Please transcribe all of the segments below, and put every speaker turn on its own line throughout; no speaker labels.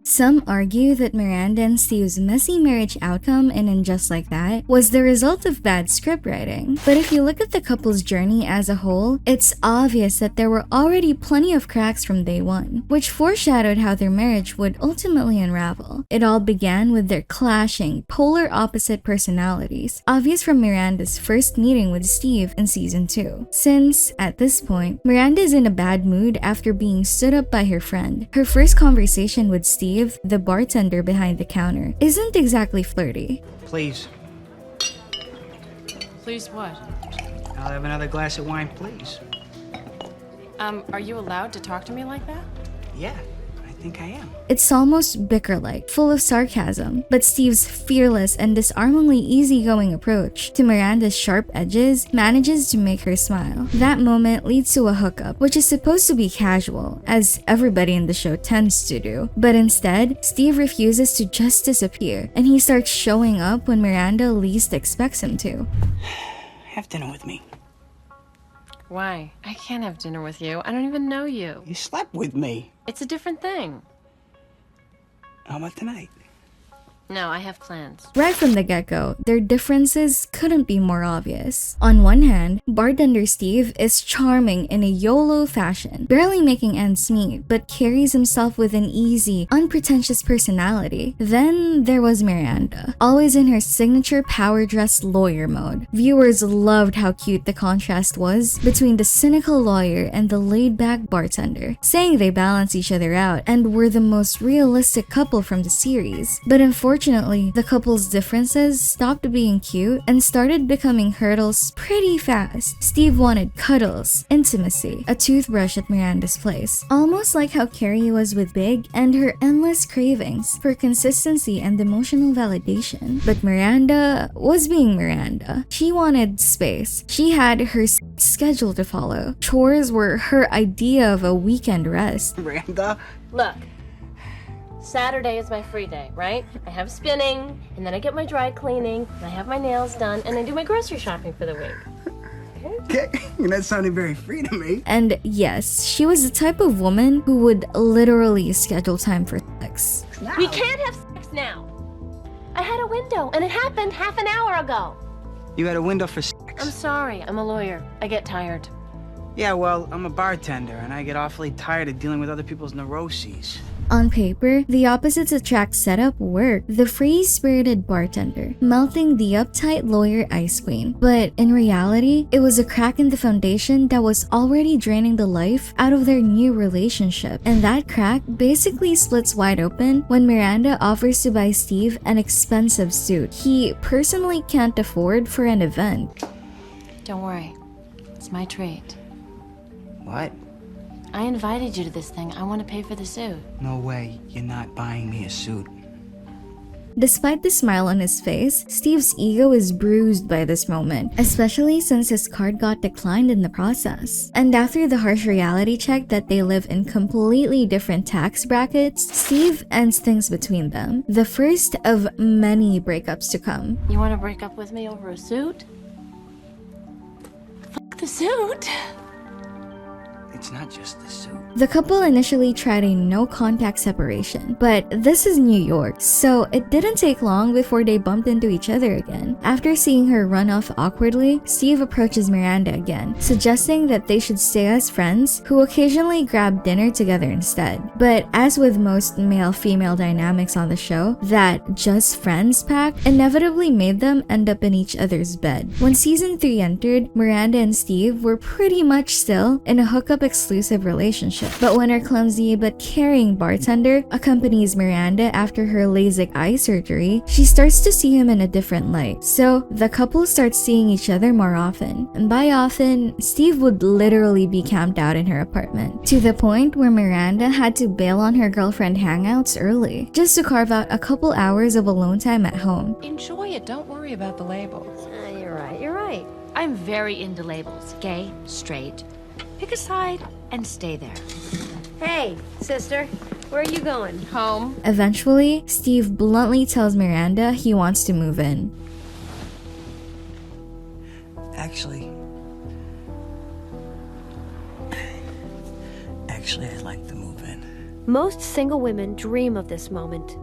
Some argue that Miranda and Steve's messy marriage outcome in And Just Like That was the result of bad scriptwriting. But if you look at the couple's journey as a whole, it's obvious that there were already plenty of cracks from day one, which foreshadowed how their marriage would ultimately unravel. It all began with their clashing, polar opposite personalities, obvious from Miranda's first meeting with Steve in season 2. Since, at this point, Miranda is in a bad mood after being stood up by her friend. Her first conversation with Steve, the bartender behind the counter, isn't exactly flirty.
Please.
Please what?
I'll have another glass of wine, please.
Are you allowed to talk to me like that?
Yeah, I think I am.
It's almost bicker-like, full of sarcasm, but Steve's fearless and disarmingly easygoing approach to Miranda's sharp edges manages to make her smile. That moment leads to a hookup, which is supposed to be casual, as everybody in the show tends to do. But instead, Steve refuses to just disappear, and he starts showing up when Miranda least expects him to.
Have dinner with me.
Why? I can't have dinner with you. I don't even know you.
You slept with me.
It's a different thing.
How about tonight?
No, I have plans.
Right from the get-go, their differences couldn't be more obvious. On one hand, bartender Steve is charming in a YOLO fashion, barely making ends meet, but carries himself with an easy, unpretentious personality. Then there was Miranda, always in her signature power-dressed lawyer mode. Viewers loved how cute the contrast was between the cynical lawyer and the laid-back bartender, saying they balance each other out and were the most realistic couple from the series. But unfortunately, the couple's differences stopped being cute and started becoming hurdles pretty fast. Steve wanted cuddles, intimacy, a toothbrush at Miranda's place, almost like how Carrie was with Big and her endless cravings for consistency and emotional validation. But Miranda was being Miranda. She wanted space. She had her schedule to follow. Chores were her idea of a weekend rest.
Miranda?
Look, Saturday is my free day, right? I have spinning, and then I get my dry cleaning, and I have my nails done, and I do my grocery shopping for the week.
Okay, that sounded very free to me.
And yes, she was the type of woman who would literally schedule time for sex.
Now.
We can't have sex now. I had a window, and it happened half an hour ago.
You had a window for
I'm
sex.
sorry, I'm a lawyer. I get tired.
Yeah, well, I'm a bartender, and I get awfully tired of dealing with other people's neuroses.
On paper, the opposites attract setup worked. The free-spirited bartender, melting the uptight lawyer ice queen. But in reality, it was a crack in the foundation that was already draining the life out of their new relationship. And that crack basically splits wide open when Miranda offers to buy Steve an expensive suit he personally can't afford for an event.
Don't worry, it's my treat.
What?
I invited you to this thing. I want to pay for the suit.
No way, you're not buying me a suit.
Despite the smile on his face, Steve's ego is bruised by this moment, especially since his card got declined in the process. And after the harsh reality check that they live in completely different tax brackets, Steve ends things between them, the first of many breakups to come.
You want to break up with me over a suit? Fuck the suit.
It's not just the suit.
The couple initially tried a no-contact separation, but this is New York, so it didn't take long before they bumped into each other again. After seeing her run off awkwardly, Steve approaches Miranda again, suggesting that they should stay as friends, who occasionally grab dinner together instead. But as with most male-female dynamics on the show, that just friends pact inevitably made them end up in each other's bed. When season 3 entered, Miranda and Steve were pretty much still in a hookup exclusive relationship. But when her clumsy but caring bartender accompanies Miranda after her LASIK eye surgery, she starts to see him in a different light. So the couple starts seeing each other more often. And by often, Steve would literally be camped out in her apartment, to the point where Miranda had to bail on her girlfriend hangouts early, just to carve out a couple hours of alone time at home.
Enjoy it. Don't worry about the labels.
You're right, you're right.
I'm very into labels. Gay, straight. Pick a side and stay there.
Hey, sister, where are you going?
Home.
Eventually, Steve bluntly tells Miranda he wants to move in.
Actually, I'd like to move in.
Most single women dream of this moment.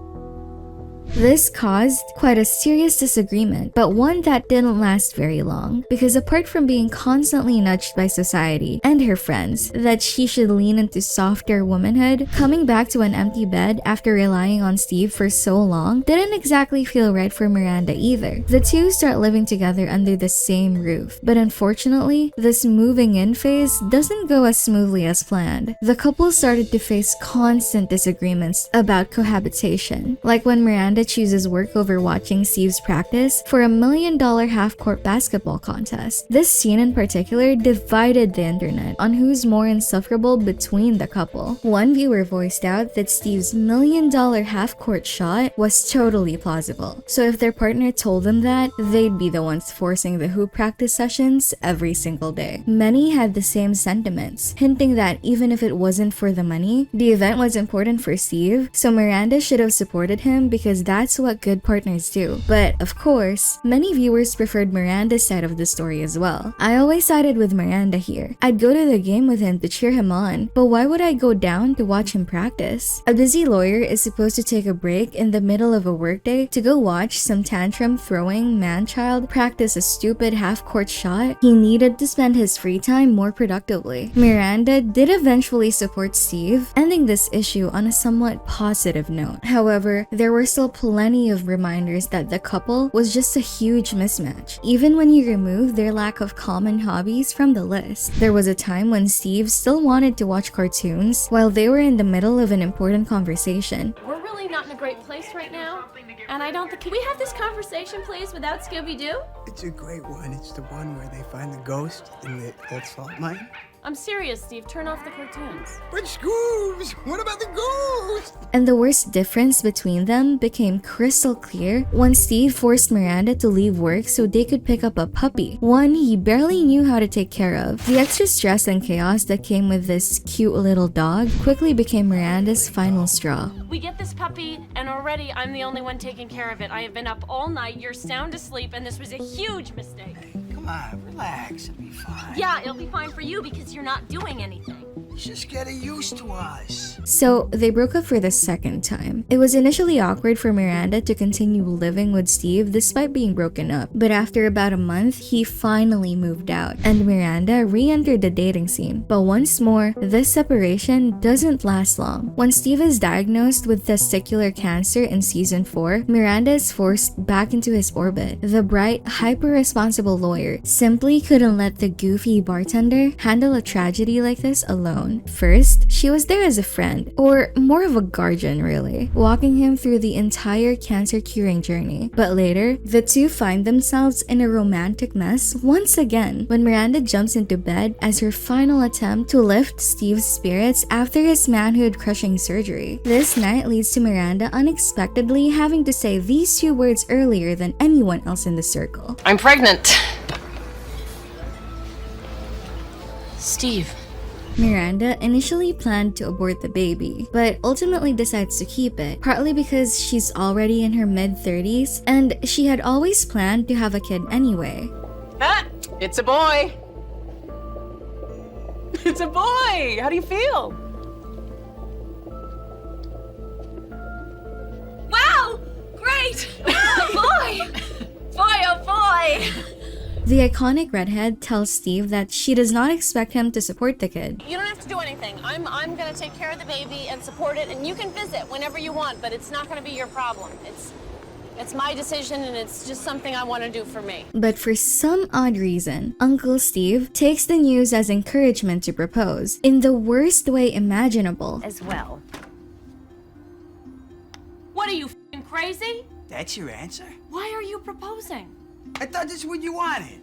This caused quite a serious disagreement, but one that didn't last very long, because apart from being constantly nudged by society and her friends that she should lean into softer womanhood, coming back to an empty bed after relying on Steve for so long didn't exactly feel right for Miranda either. The two start living together under the same roof, but unfortunately, this moving in phase doesn't go as smoothly as planned. The couple started to face constant disagreements about cohabitation, like when Miranda chooses work over watching Steve's practice for $1 million half-court basketball contest. This scene in particular divided the internet on who's more insufferable between the couple. One viewer voiced out that Steve's $1 million half-court shot was totally plausible, so if their partner told them that, they'd be the ones forcing the hoop practice sessions every single day. Many had the same sentiments, hinting that even if it wasn't for the money, the event was important for Steve, so Miranda should have supported him because that's what good partners do. But of course, many viewers preferred Miranda's side of the story as well. I always sided with Miranda here. I'd go to the game with him to cheer him on, but why would I go down to watch him practice? A busy lawyer is supposed to take a break in the middle of a workday to go watch some tantrum-throwing man-child practice a stupid half-court shot. He needed to spend his free time more productively. Miranda did eventually support Steve, ending this issue on a somewhat positive note. However, there were still plenty of reminders that the couple was just a huge mismatch, even when you remove their lack of common hobbies from the list. There was a time when Steve still wanted to watch cartoons while they were in the middle of an important conversation.
We're really not in a great place right now, and I don't think. Can we have this conversation, please, without Scooby-Doo?
It's a great one. It's the one where they find the ghost in the old salt mine.
I'm serious, Steve. Turn off the cartoons.
But Scoobs, what about the ghost?
And the worst difference between them became crystal clear when Steve forced Miranda to leave work so they could pick up a puppy, one he barely knew how to take care of. The extra stress and chaos that came with this cute little dog quickly became Miranda's final straw.
We get this puppy, and already I'm the only one taking care of it. I have been up all night, you're sound asleep, and this was a huge mistake.
Come on, relax. It'll be fine.
Yeah, it'll be fine for you because you're not doing anything.
He's just getting used to us.
So they broke up for the second time. It was initially awkward for Miranda to continue living with Steve despite being broken up, but after about a month, he finally moved out, and Miranda re-entered the dating scene. But once more, this separation doesn't last long. When Steve is diagnosed with testicular cancer in season 4, Miranda is forced back into his orbit. The bright, hyper-responsible lawyer simply couldn't let the goofy bartender handle a tragedy like this alone. First, she was there as a friend, or more of a guardian really, walking him through the entire cancer curing journey. But later, the two find themselves in a romantic mess once again when Miranda jumps into bed as her final attempt to lift Steve's spirits after his manhood-crushing surgery. This night leads to Miranda unexpectedly having to say these two words earlier than anyone else in the circle.
I'm pregnant. Steve.
Miranda initially planned to abort the baby, but ultimately decides to keep it, partly because she's already in her mid-30s and she had always planned to have a kid anyway.
Ah, it's a boy. It's a boy. How do you feel?
Wow! Great! Boy! Boy, oh boy!
The iconic redhead tells Steve that she does not expect him to support the kid.
You don't have to do anything. I'm gonna take care of the baby and support it, and you can visit whenever you want, but it's not gonna be your problem. It's my decision, and it's just something I want to do for me.
But for some odd reason, Uncle Steve takes the news as encouragement to propose, in the worst way imaginable.
As well.
What are you f***ing crazy?
That's your answer?
Why are you proposing?
I thought this is what you wanted.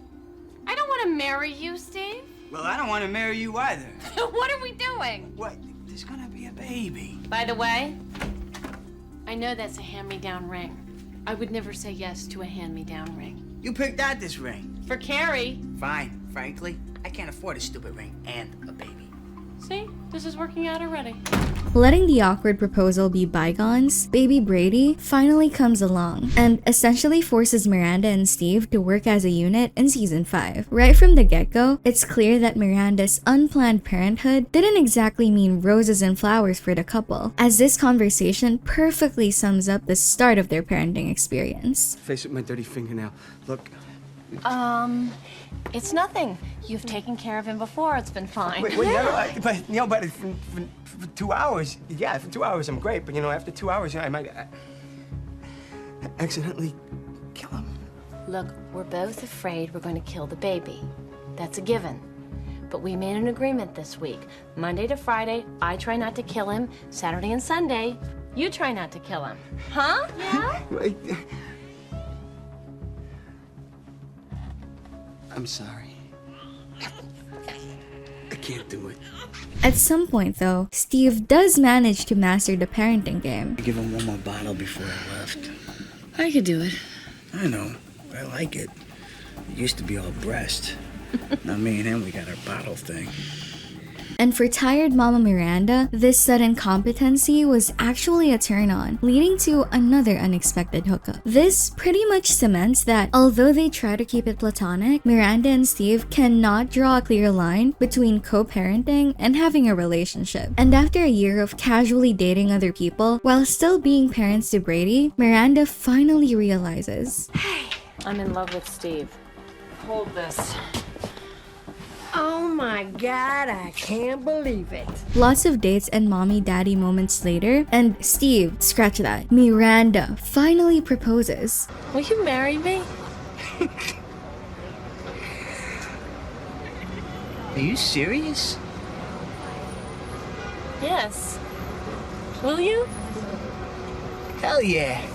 I don't want to marry you, Steve.
Well, I don't want to marry you either.
What are we doing?
What? There's gonna be a baby.
By the way, I know that's a hand-me-down ring. I would never say yes to a hand-me-down ring.
You picked out this ring.
For Carrie.
Fine. Frankly, I can't afford a stupid ring and a baby.
See? This is working out already.
Letting the awkward proposal be bygones, baby Brady finally comes along and essentially forces Miranda and Steve to work as a unit in season 5. Right from the get-go, it's clear that Miranda's unplanned parenthood didn't exactly mean roses and flowers for the couple, as this conversation perfectly sums up the start of their parenting experience.
Face with my dirty fingernail. Look.
It's nothing. You've taken care of him before. It's been fine.
But 2 hours, yeah, for 2 hours I'm great, but after 2 hours, I might accidentally kill him.
Look, we're both afraid we're going to kill the baby. That's a given. But we made an agreement this week. Monday to Friday, I try not to kill him. Saturday and Sunday, you try not to kill him. Huh? Yeah?
I'm sorry. I can't do it.
At some point though, Steve does manage to master the parenting game.
I give him one more bottle before I left.
I could do it.
I know. I like it. It used to be all breast. Now me and him, we got our bottle thing.
And for tired Mama Miranda, this sudden competency was actually a turn-on, leading to another unexpected hookup. This pretty much cements that although they try to keep it platonic, Miranda and Steve cannot draw a clear line between co-parenting and having a relationship. And after a year of casually dating other people while still being parents to Brady, Miranda finally realizes,
Hey, I'm in love with Steve.
Hold this.
Oh my God, I can't believe it.
lots of dates and mommy-daddy moments later, and Steve, scratch that, Miranda finally proposes.
Will you marry me?
Are you serious?
Yes. Will you?
Hell yeah.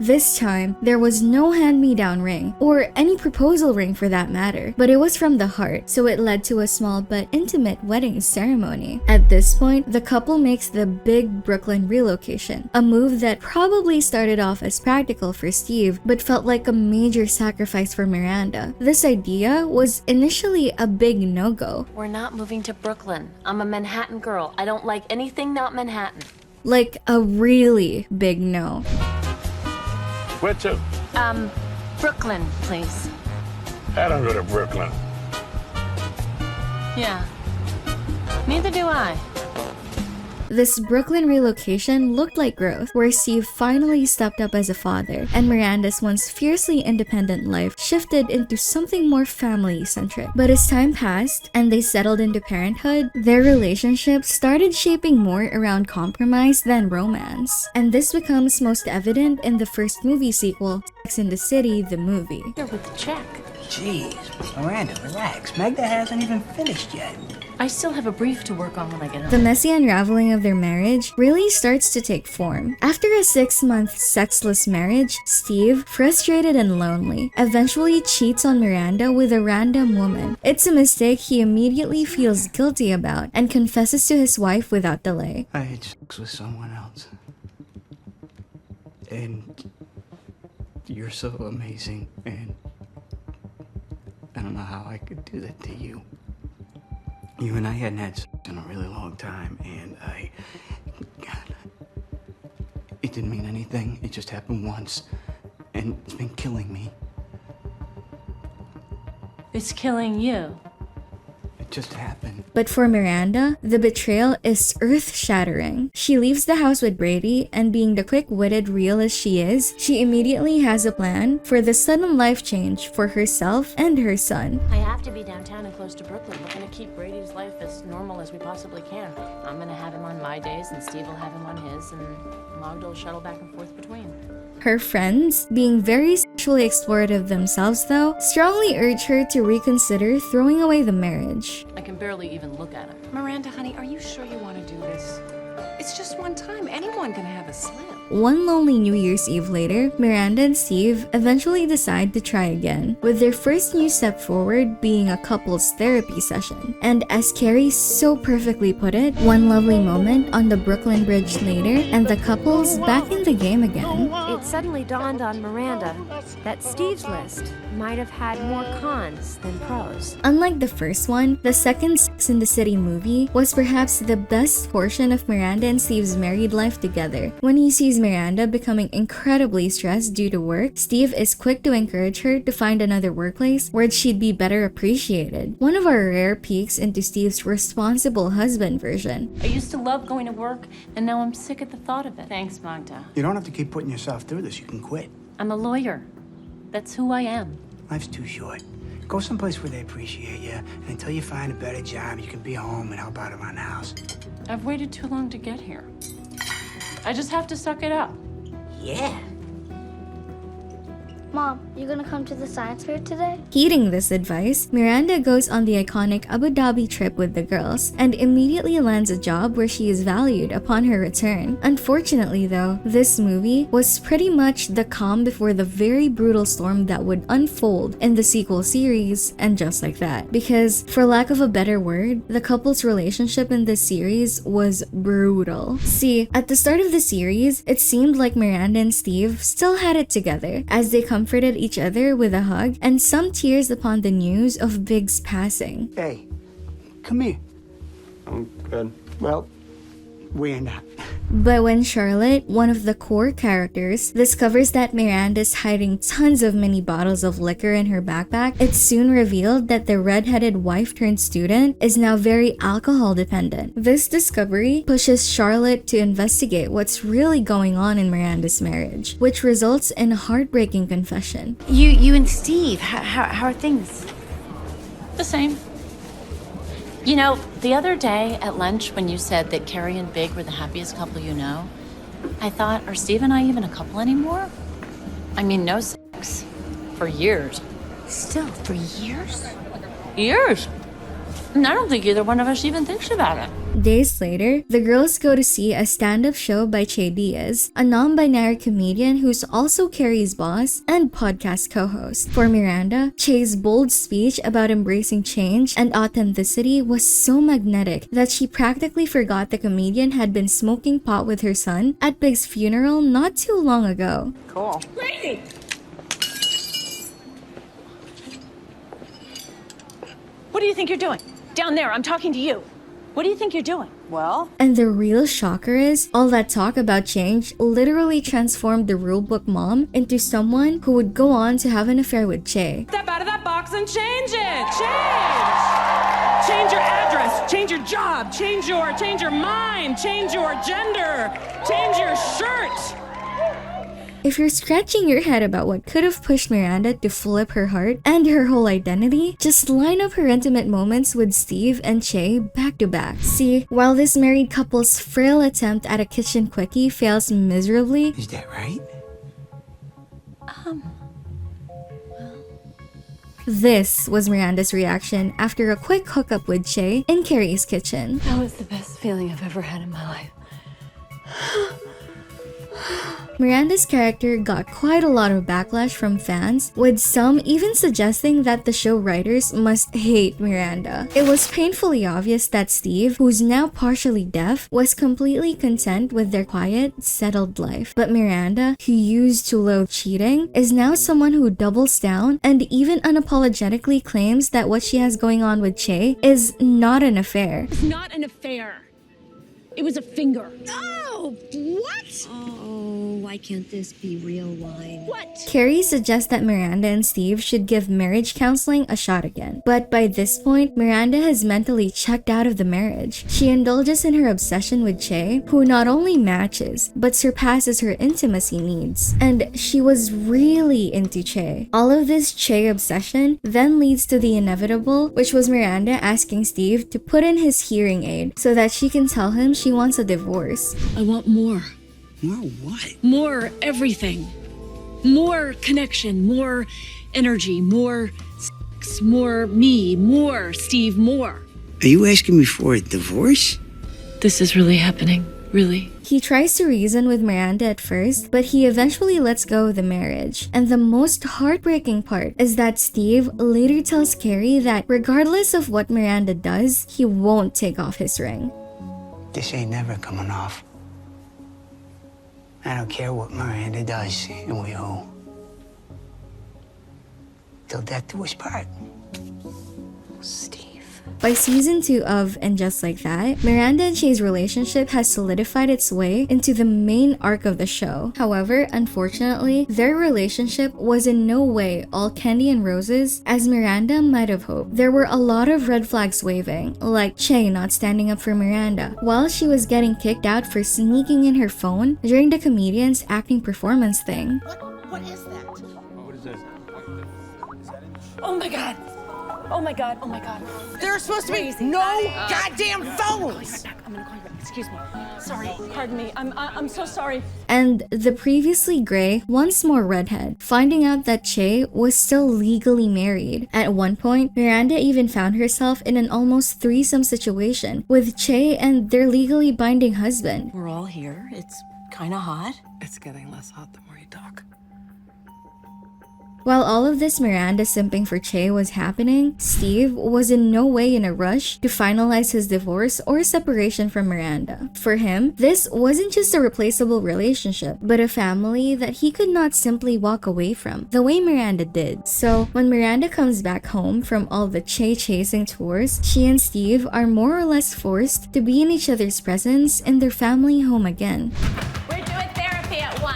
This time, there was no hand-me-down ring, or any proposal ring for that matter, but it was from the heart, so it led to a small but intimate wedding ceremony. At this point, the couple makes the big Brooklyn relocation, a move that probably started off as practical for Steve, but felt like a major sacrifice for Miranda. This idea was initially a big no-go.
We're not moving to Brooklyn. I'm a Manhattan girl. I don't like anything not Manhattan.
Like a really big no.
Where to?
Brooklyn, please.
I don't go to Brooklyn.
Yeah. Neither do I.
This Brooklyn relocation looked like growth, where Steve finally stepped up as a father, and Miranda's once fiercely independent life shifted into something more family-centric. But as time passed, and they settled into parenthood, their relationship started shaping more around compromise than romance. And this becomes most evident in the first movie sequel, Sex and the City, the movie.
Here with the check.
Jeez, Miranda, relax. Magda hasn't even finished yet.
I still have a brief to work on when I get home.
The messy unraveling of their marriage really starts to take form. After a 6-month sexless marriage, Steve, frustrated and lonely, eventually cheats on Miranda with a random woman. It's a mistake he immediately feels guilty about and confesses to his wife without delay.
I had sex with someone else. And you're so amazing, and I don't know how I could do that to you. You and I hadn't had sex in a really long time, and it didn't mean anything. It just happened once, and it's been killing me.
It's killing you.
It just happened.
But for Miranda, the betrayal is earth-shattering. She leaves the house with Brady, and being the quick-witted realist she is, she immediately has a plan for the sudden life change for herself and her son.
I have to be downtown and close to Brooklyn. We're gonna keep Brady's life as normal as we possibly can. I'm gonna have him on my days, and Steve will have him on his, and Magda will shuttle back and forth between.
Her friends, being very sexually explorative themselves though, strongly urge her to reconsider throwing away the marriage.
I can barely even look at him.
Miranda, honey, are you sure you want to do this? It's just one time. Anyone can have a slip.
One lonely New Year's Eve later, Miranda and Steve eventually decide to try again, with their first new step forward being a couple's therapy session. And as Carrie so perfectly put it, one lovely moment on the Brooklyn Bridge later, and the couple's back in the game again.
It It suddenly dawned on Miranda that Steve's list might have had more cons than pros.
Unlike the first one, the second Sex and the City movie was perhaps the best portion of Miranda and Steve's married life together. When he sees Miranda becoming incredibly stressed due to work, Steve is quick to encourage her to find another workplace where she'd be better appreciated. One of our rare peeks into Steve's responsible husband version.
I used to love going to work, and now I'm sick at the thought of it. Thanks, Magda.
You don't have to keep putting yourself through this. You can quit.
I'm a lawyer. That's who I am.
Life's too short. Go someplace where they appreciate you, and until you find a better job, you can be home and help out around the house.
I've waited too long to get here. I just have to suck it up.
Yeah.
Mom, you gonna come to the science fair today?
Heeding this advice, Miranda goes on the iconic Abu Dhabi trip with the girls and immediately lands a job where she is valued upon her return. Unfortunately though, this movie was pretty much the calm before the very brutal storm that would unfold in the sequel series, and just like that. Because, for lack of a better word, the couple's relationship in this series was brutal. See, at the start of the series, it seemed like Miranda and Steve still had it together as they comforted each other with a hug and some tears upon the news of Big's passing.
Hey, come here.
I'm good. Well,
We're not.
But when Charlotte, one of the core characters, discovers that Miranda's hiding tons of mini bottles of liquor in her backpack, it's soon revealed that the red-headed wife-turned-student is now very alcohol dependent. This discovery pushes Charlotte to investigate what's really going on in Miranda's marriage, which results in a heartbreaking confession.
You and Steve, how are things?
The same. You know, the other day at lunch when you said that Carrie and Big were the happiest couple you know, I thought, are Steve and I even a couple anymore? I mean, no sex. For years.
Still, for years?
Years. And I don't think either one of us even thinks about it.
Days later, the girls go to see a stand-up show by Che Diaz, a non-binary comedian who's also Carrie's boss and podcast co-host. For Miranda, Che's bold speech about embracing change and authenticity was so magnetic that she practically forgot the comedian had been smoking pot with her son at Big's funeral not too long ago.
Cool.
Great!
What do you think you're doing? Down there, I'm talking to you. What do you think you're doing?
Well,
And the real shocker is, all that talk about change literally transformed the rulebook mom into someone who would go on to have an affair with Che.
step out of that box and change it. Change. Change your address. Change your job. Change your mind. Change your gender. Change your shirt.
If you're scratching your head about what could have pushed Miranda to flip her heart and her whole identity, just line up her intimate moments with Steve and Che back to back. See, while this married couple's frail attempt at a kitchen quickie fails miserably,
Is that right?
this was Miranda's reaction after a quick hookup with Che in Carrie's kitchen.
That was the best feeling I've ever had in my life.
Miranda's character got quite a lot of backlash from fans, with some even suggesting that the show writers must hate Miranda. It was painfully obvious that Steve, who's now partially deaf, was completely content with their quiet, settled life. But Miranda, who used to loathe cheating, is now someone who doubles down and even unapologetically claims that what she has going on with Che is not an affair.
It's not an affair. It was a finger.
Oh, what?
Oh, why can't this be real wine?
What?
Carrie suggests that Miranda and Steve should give marriage counseling a shot again. But by this point, Miranda has mentally checked out of the marriage. She indulges in her obsession with Che, who not only matches, but surpasses her intimacy needs. And she was really into Che. All of this Che obsession then leads to the inevitable, which was Miranda asking Steve to put in his hearing aid so that she can tell him she wants a divorce.
I want more.
More what?
More everything. More connection, more energy, more sex, more me, more Steve, more.
Are you asking me for a divorce?
This is really happening. Really.
He tries to reason with Miranda at first, but he eventually lets go of the marriage. And the most heartbreaking part is that Steve later tells Carrie that regardless of what Miranda does, he won't take off his ring.
This ain't never coming off.
I don't care what Miranda does, and we will. Till death do us part. Steve.
By season 2 of And Just Like That, Miranda and Che's relationship has solidified its way into the main arc of the show. However, unfortunately, their relationship was in no way all candy and roses as Miranda might have hoped. There were a lot of red flags waving, like Che not standing up for Miranda, while she was getting kicked out for sneaking in her phone during the comedian's acting performance thing.
What is that?
What is that?
Oh my god! Oh my god, oh my god. There are supposed to be no goddamn phones! I'm gonna call you back. Excuse me. Sorry, pardon me. I'm so sorry.
And the previously gray, once more redhead, finding out that Che was still legally married. At one point, Miranda even found herself in an almost threesome situation with Che and their legally binding husband.
We're all here. It's kinda hot. It's getting less hot the more you talk.
While all of this Miranda simping for Che was happening, Steve was in no way in a rush to finalize his divorce or separation from Miranda. For him, this wasn't just a replaceable relationship, but a family that he could not simply walk away from, the way Miranda did. So, when Miranda comes back home from all the Che chasing tours, she and Steve are more or less forced to be in each other's presence in their family home again.
We're doing therapy at 1.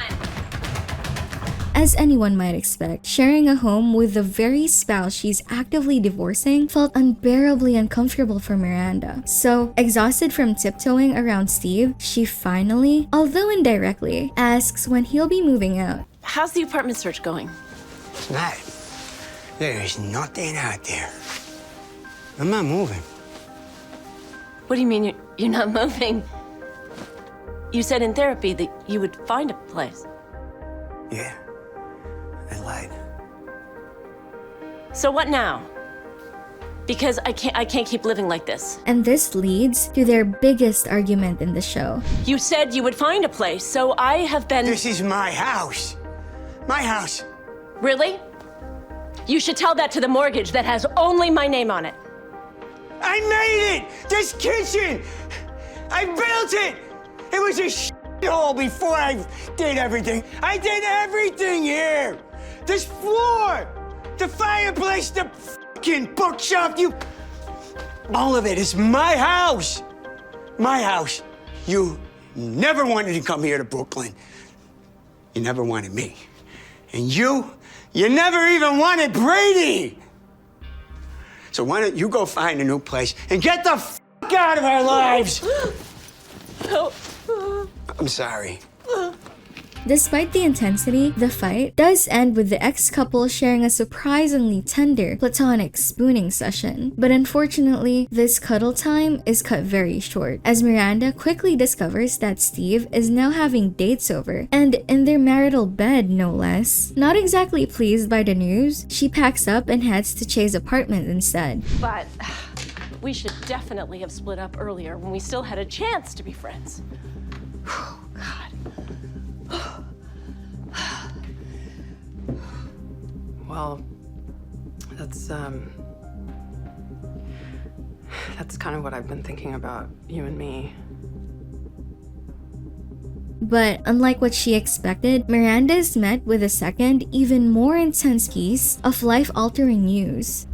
As anyone might expect, sharing a home with the very spouse she's actively divorcing felt unbearably uncomfortable for Miranda. So, exhausted from tiptoeing around Steve, she finally, although indirectly, asks when he'll be moving out.
How's the apartment search going?
It's not. There is nothing out there. I'm not moving.
What do you mean you're not moving? You said in therapy that you would find a place.
Yeah. I lied.
So what now? Because I can't keep living like this.
And this leads to their biggest argument in the show.
You said you would find a place, so I have been...
This is my house. My house.
Really? You should tell that to the mortgage that has only my name on it.
I made it! This kitchen! I built it! It was a shithole before I did everything. I did everything here! This floor! The fireplace, the fucking bookshelf, all of it is my house! My house. You never wanted to come here to Brooklyn. You never wanted me. And you never even wanted Brady! So why don't you go find a new place and get the fuck out of our lives? I'm sorry.
Despite the intensity, the fight does end with the ex-couple sharing a surprisingly tender, platonic spooning session. But unfortunately, this cuddle time is cut very short, as Miranda quickly discovers that Steve is now having dates over, and in their marital bed no less. Not exactly pleased by the news, she packs up and heads to Che's apartment instead.
But we should definitely have split up earlier when we still had a chance to be friends. God.
Well, that's kind of what I've been thinking about, you and me.
But unlike what she expected, Miranda is met with a second, even more intense piece of life-altering news.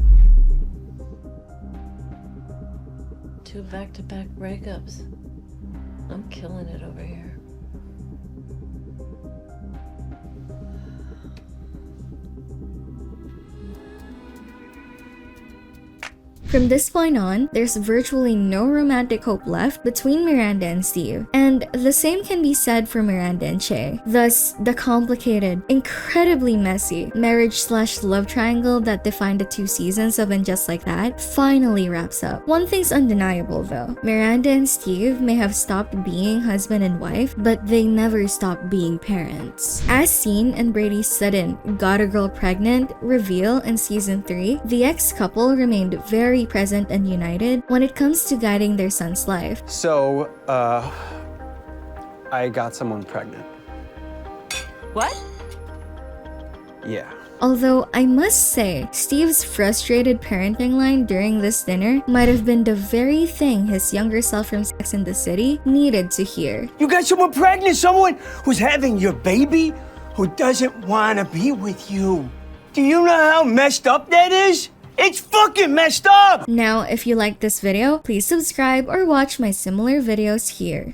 2 back-to-back breakups. I'm killing it over here.
From this point on, there's virtually no romantic hope left between Miranda and Steve, and the same can be said for Miranda and Che. Thus, the complicated, incredibly messy marriage/love triangle that defined the 2 seasons of And Just Like That finally wraps up. One thing's undeniable though, Miranda and Steve may have stopped being husband and wife, but they never stopped being parents. As seen in Brady's sudden "got a girl pregnant" reveal in season 3, the ex-couple remained very present and united when it comes to guiding their son's life.
So, I got someone pregnant.
What?
Yeah.
Although I must say, Steve's frustrated parenting line during this dinner might have been the very thing his younger self from Sex and the City needed to hear.
You got someone pregnant, someone who's having your baby, who doesn't want to be with you. Do you know how messed up that is? It's fucking messed up!
Now, if you like this video, please subscribe or watch my similar videos here.